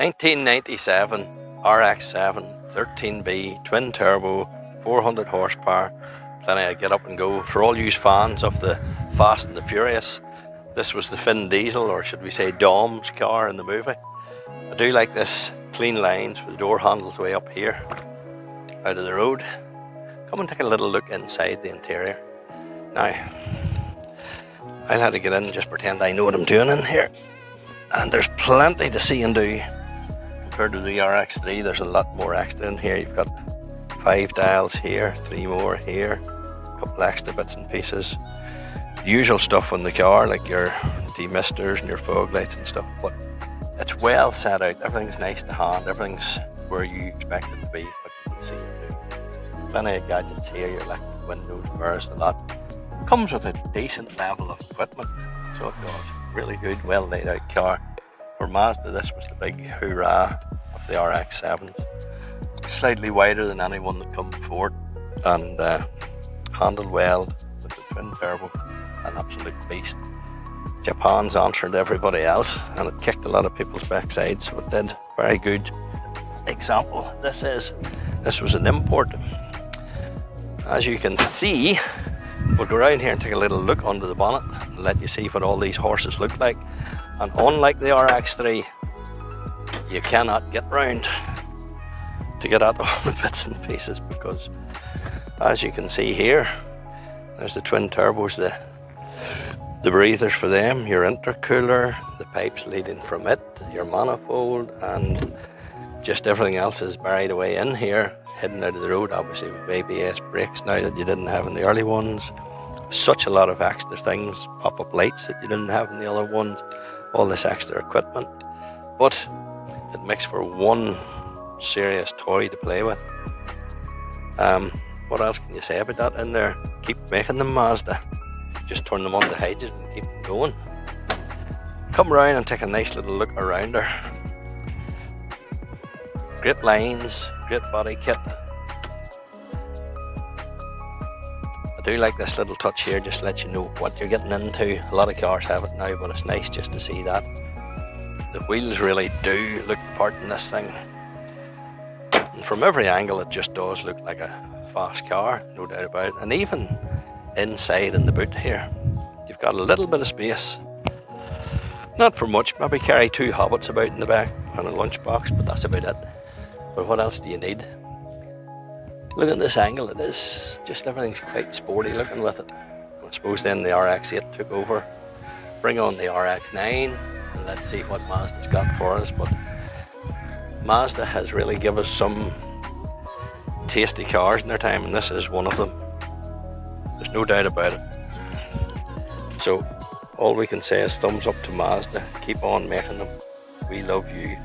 1997 RX7 13B twin turbo 400 horsepower, plenty of get up and go. For all you fans of the Fast and the Furious, this was the Vin Diesel, or should we say Dom's car in the movie. I do like this clean lines with the door handles way up here out of the road. Come and take a little look inside the interior. Now I'll have to get in and just pretend I know what I'm doing in here, and there's plenty to see and do. Compared to the RX3, there's a lot more extra in here. You've got 5 dials here, 3 more here, a couple extra bits and pieces. The usual stuff on the car, like your demisters and your fog lights and stuff, but it's well set out. Everything's nice to hand, everything's where you expect it to be, but you can see it too. Plenty of gadgets here, your electric windows, mirrors, a lot. Comes with a decent level of equipment, so it does. Really good, well laid out car. For Mazda, this was the big hoorah of the RX-7s. Slightly wider than any one that come before, and handled well with the twin turbo, an absolute beast. Japan's answered everybody else, and it kicked a lot of people's backside, so it did. Very good example. This was an import. As you can see, we'll go around here and take a little look under the bonnet and let you see what all these horses look like. And unlike the RX3, you cannot get round to get at all the bits and pieces, because as you can see here, there's the twin turbos, the breathers for them, your intercooler, the pipes leading from it, your manifold, and just everything else is buried away in here, hidden out of the road, obviously with ABS brakes now that you didn't have in the early ones. Such a lot of extra things, pop-up lights that you didn't have in the other ones, all this extra equipment, but it makes for one serious toy to play with. What else can you say about that in there? Keep making them, Mazda. Just turn them on to hydrogen and keep them going. Come around and take a nice little look around her. Great lines, great body kit. I do like this little touch here, just to let you know what you're getting into. A lot of cars have it now, but it's nice just to see that. The wheels really do look part in this thing. And from every angle it just does look like a fast car, no doubt about it. And even inside in the boot here, you've got a little bit of space. Not for much, maybe carry 2 hobbits about in the back and a lunchbox, but that's about it. But what else do you need? Look at this angle, it is just, everything's quite sporty looking with it. I suppose then the RX-8 took over. Bring on the RX-9 and let's see what Mazda's got for us. But Mazda has really given us some tasty cars in their time, and this is one of them. There's no doubt about it. So all we can say is thumbs up to Mazda. Keep on making them. We love you.